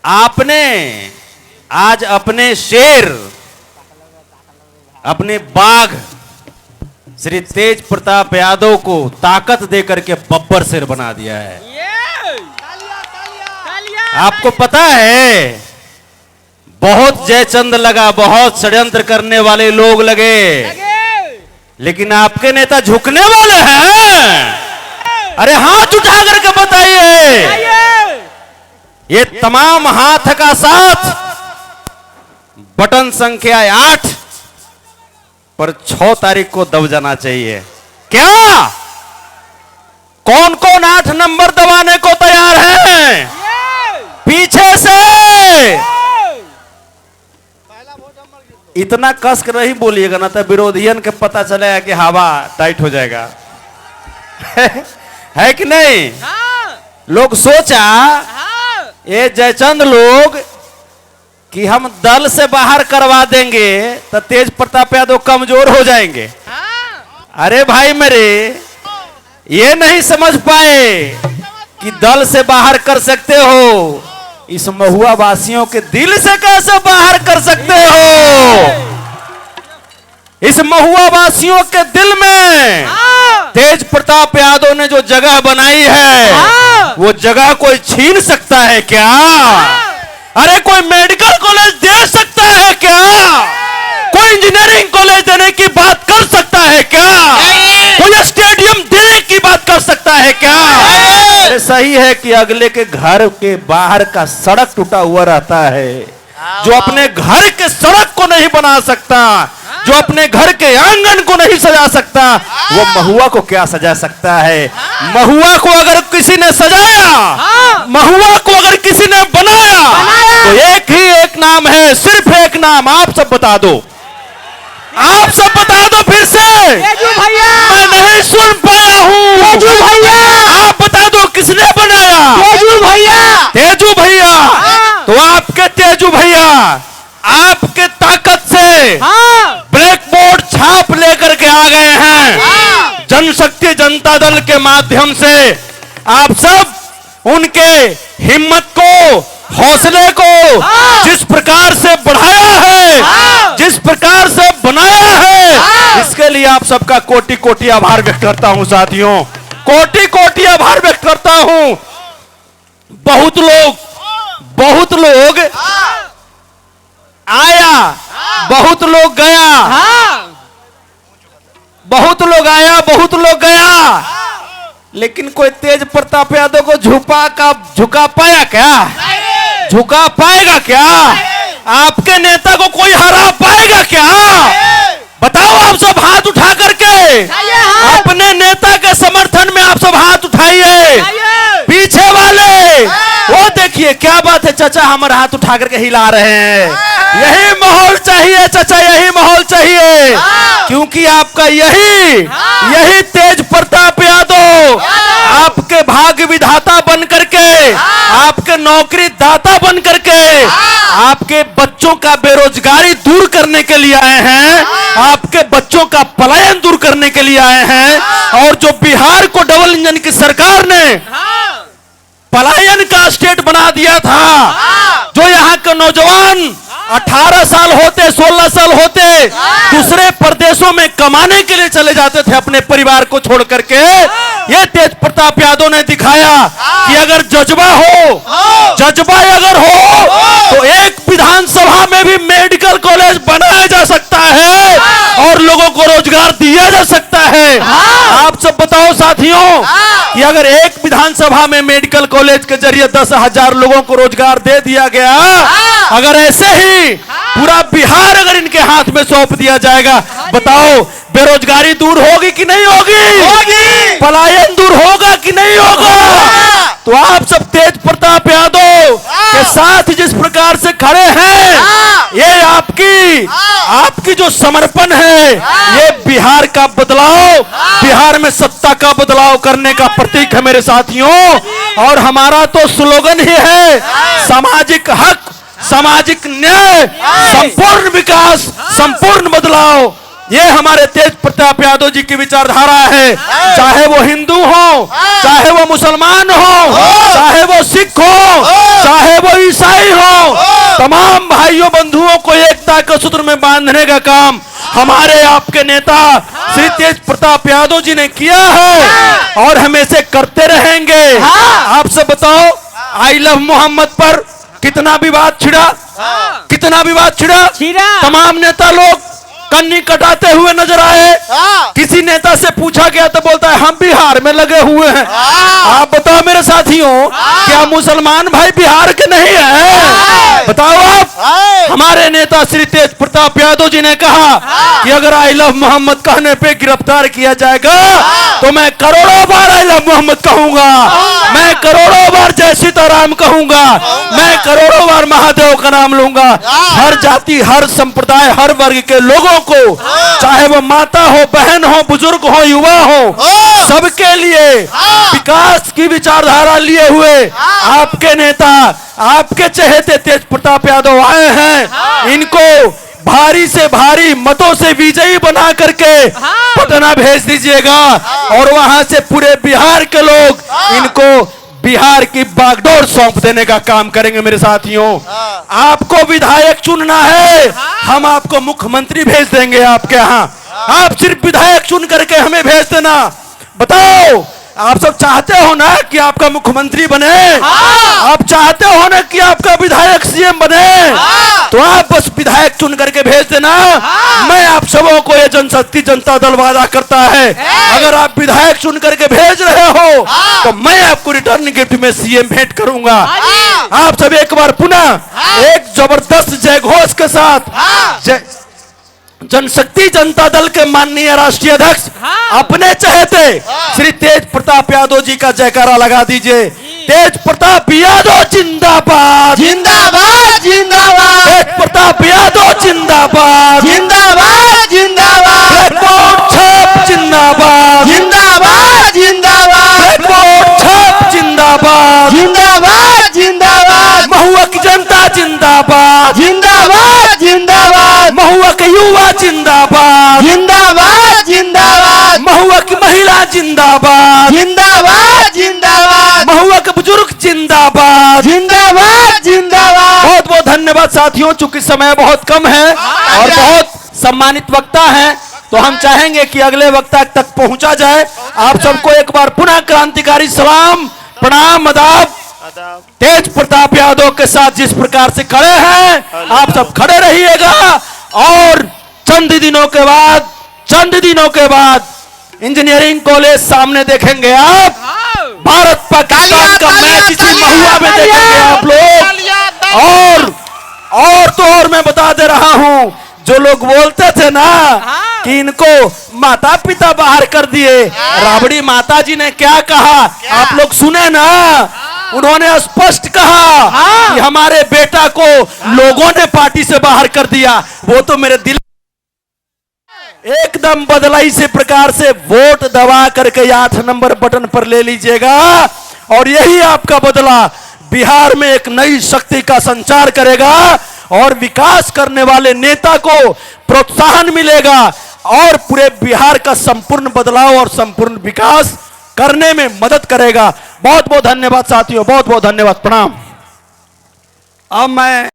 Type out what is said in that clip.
आपने आज अपने शेर, अपने बाघ श्री तेज प्रताप यादव को ताकत देकर के बब्बर शेर बना दिया है। आपको पता है, बहुत जयचंद लगा, बहुत षड्यंत्र करने वाले लोग लगे, लेकिन आपके नेता झुकने वाले हैं। अरे हाथ उठा करके बताइए, ये तमाम हाथ का साथ बटन संख्या 8 पर 6 तारीख को दब जाना चाहिए। क्या कौन कौन 8 नंबर दबाने को तैयार है? पीछे से इतना कस कर नहीं बोलिएगा ना, तो विरोधियन के पता चलेगा कि हवा टाइट हो जाएगा। है कि नहीं? लोग सोचा ये जयचंद लोग कि हम दल से बाहर करवा देंगे तो तेज प्रताप यादव कमजोर हो जाएंगे। अरे भाई मेरे, ये नहीं समझ पाए कि दल से बाहर कर सकते हो, इस महुआ वासियों के दिल से कैसे बाहर कर सकते हो? इस महुआ वासियों के दिल में तेज प्रताप यादव ने जो जगह बनाई है, वो जगह कोई छीन सकता है क्या? अरे कोई मेडिकल कॉलेज दे सकता है क्या? कोई इंजीनियरिंग कॉलेज देने की बात कर सकता है क्या? कोई स्टेडियम देने की बात कर सकता है क्या? अरे सही है कि अगले के घर के बाहर का सड़क टूटा हुआ रहता है, जो अपने घर के सड़क को नहीं बना सकता, जो अपने घर के आंगन को नहीं सजा सकता, वो महुआ को क्या सजा सकता है? महुआ को अगर किसी ने सजाया, महुआ को अगर किसी ने बनाया, तो एक ही एक नाम है, सिर्फ एक नाम। आप सब बता दो, आप सब बता दो फिर से। मैं नहीं सुन पाया हूँ। आप बता दो किसने बनाया? तेजू भैया। तो आपके तेजू भैया आपके ताकत से ब्लैक बोर्ड छाप लेकर के आ गए हैं। जनशक्ति जनता दल के माध्यम से आप सब उनके हिम्मत को, हौसले को जिस प्रकार से बढ़ाया है, जिस प्रकार से बनाया है, इसके लिए आप सबका कोटि कोटि आभार व्यक्त करता हूं साथियों, कोटि कोटि आभार व्यक्त करता हूं। बहुत लोग आया, बहुत लोग गया, बहुत लोग आया, बहुत लोग गया, लेकिन कोई तेज प्रताप यादव को झुका पाया क्या? झुका पाएगा क्या? आपके नेता को कोई हरा पाएगा क्या? बताओ आप सब हाथ उठा करके, अपने नेता के समर्थन में आप सब हाथ उठाइए। पीछे वाले वो देखिए, क्या बात है चाचा, हमारे हाथ उठा करके हिला रहे हैं। यही माहौल चाहिए चाचा, यही माहौल चाहिए, क्योंकि आपका यही तेज प्रताप यादव आपके भाग्य विधाता बन करके, आपके नौकरी दाता बन करके, आपके बच्चों का बेरोजगारी दूर करने के लिए आए हैं, आपके बच्चों का पलायन दूर करने के लिए आए हैं। और जो बिहार को डबल इंजन की सरकार ने पलायन का स्टेट बना दिया था, जो यहाँ के नौजवान 18 साल होते, 16 साल होते दूसरे प्रदेशों में कमाने के लिए चले जाते थे अपने परिवार को छोड़ करके, ये तेज प्रताप यादव ने दिखाया कि अगर जज्बा अगर हो तो एक विधानसभा में भी मेडिकल कॉलेज बनाया जा सकता है और लोगों को रोजगार दिया जा सकता है। आप सब बताओ साथियों कि अगर एक विधानसभा में मेडिकल कॉलेज के जरिए 10,000 लोगों को रोजगार दे दिया गया, अगर ऐसे ही पूरा बिहार अगर इनके हाथ में सौंप दिया जाएगा, बताओ बेरोजगारी दूर होगी कि नहीं होगी? पलायन दूर होगा कि नहीं होगा? तो आप सब तेज प्रताप यादव के साथ जिस प्रकार से खड़े हैं, ये आपकी जो समर्पण है, ये बिहार का बदलाव, बिहार में सत्ता का बदलाव करने का प्रतीक है मेरे साथियों। और हमारा तो स्लोगन ही है, सामाजिक हक, सामाजिक न्याय, संपूर्ण विकास, संपूर्ण बदलाव। ये हमारे तेज प्रताप यादव जी की विचारधारा है। चाहे वो हिंदू हो, चाहे वो मुसलमान हो, चाहे वो सिख हो, चाहे वो ईसाई हो, तमाम भाइयों बंधुओं को एकता के सूत्र में बांधने का काम हमारे आपके नेता श्री तेज प्रताप यादव जी ने किया है और हमेशा करते रहेंगे। आप सब बताओ, आई लव मोहम्मद पर कितना विवाद छिड़ा, कितना विवाद छिड़ा। तमाम नेता लोग कन्नी कटाते हुए नजर आए। किसी नेता से पूछा गया तो बोलता है हम बिहार में लगे हुए हैं। आप बताओ मेरे साथियों, क्या मुसलमान भाई बिहार के नहीं है? बताओ आप। हमारे नेता श्री तेज प्रताप यादव जी ने कहा कि अगर आई लव मोहम्मद कहने पे गिरफ्तार किया जाएगा तो मैं करोड़ों बार आई लव मोहम्मद कहूंगा, मैं करोड़ों बार जय सीताराम कहूंगा, मैं करोड़ों बार महादेव का नाम लूंगा। हर जाति, हर संप्रदाय, हर वर्ग के लोगों को, चाहे वो माता हो, बहन हो, बुजुर्ग हो, युवा हो, सबके लिए विकास की विचारधारा लिए हुए आपके नेता, आपके चहेते तेज प्रताप यादव आए हैं। इनको भारी से भारी मतों से विजयी बना करके पटना भेज दीजिएगा और वहां से पूरे बिहार के लोग इनको बिहार की बागडोर सौंप देने का काम करेंगे। मेरे साथियों, आपको विधायक चुनना है, हम आपको मुख्यमंत्री भेज देंगे आपके यहाँ। आप सिर्फ विधायक चुन करके हमें भेज देना। बताओ, आप सब चाहते हो ना कि आपका मुख्यमंत्री बने? आप चाहते हो ना कि आपका विधायक सीएम बने? तो आप बस विधायक चुन करके भेज देना। मैं आप सबों को ये जनशक्ति जनता दल वादा करता है, अगर आप विधायक चुन करके भेज रहे हो तो मैं आपको रिटर्न गिफ्ट में सीएम भेंट करूंगा। आप सब एक बार पुनः एक जबरदस्त जय घोष के साथ जनशक्ति जनता दल के माननीय राष्ट्रीय अध्यक्ष अपने चहेते श्री तेज प्रताप यादव जी का जयकारा लगा दीजिए। तेज प्रताप यादव जिंदाबाद, जिंदाबाद, जिंदाबाद। तेज प्रताप यादव जिंदाबाद, जिंदाबाद, जिंदाबाद। छाप जिंदाबाद, जिंदाबाद, जिंदाबाद। छाप जिंदाबाद, जिंदाबाद, जिंदाबाद। महुआ की जनता जिंदाबाद, जिंदाबाद, जिंदाबाद। महुआ के युवा जिंदाबाद, जिंदाबाद, जिंदाबाद। महुआ की महिला जिंदाबाद, जिंदाबाद, जिंदाबाद। महुआ के बुजुर्ग जिंदाबाद, जिंदाबाद, जिंदाबाद। बहुत बहुत धन्यवाद साथियों। चूंकि समय बहुत कम है और बहुत सम्मानित वक्ता हैं, तो हम चाहेंगे कि अगले वक्ता तक पहुंचा जाए। आप सबको एक बार पुनः क्रांतिकारी सलाम, प्रणाम, आदाब। तेज प्रताप यादव के साथ जिस प्रकार से खड़े हैं, आप सब खड़े रहिएगा और चंद दिनों के बाद इंजीनियरिंग कॉलेज सामने देखेंगे आप। भारत पाकिस्तान का मैच इसी महुआ में देखेंगे आप लोग। और मैं बता दे रहा हूं, जो लोग बोलते थे ना कि इनको माता पिता बाहर कर दिए, राबड़ी माता जी ने क्या कहा आप लोग सुने ना? उन्होंने स्पष्ट कहा कि हमारे बेटा को लोगों ने पार्टी से बाहर कर दिया। वो तो मेरे दिल एकदम बदला इसी प्रकार से वोट दबा करके 8 नंबर बटन पर ले लीजिएगा और यही आपका बदला बिहार में एक नई शक्ति का संचार करेगा और विकास करने वाले नेता को प्रोत्साहन मिलेगा और पूरे बिहार का संपूर्ण बदलाव और संपूर्ण विकास करने में मदद करेगा। बहुत बहुत धन्यवाद साथियों, बहुत बहुत धन्यवाद, प्रणाम। अब मैं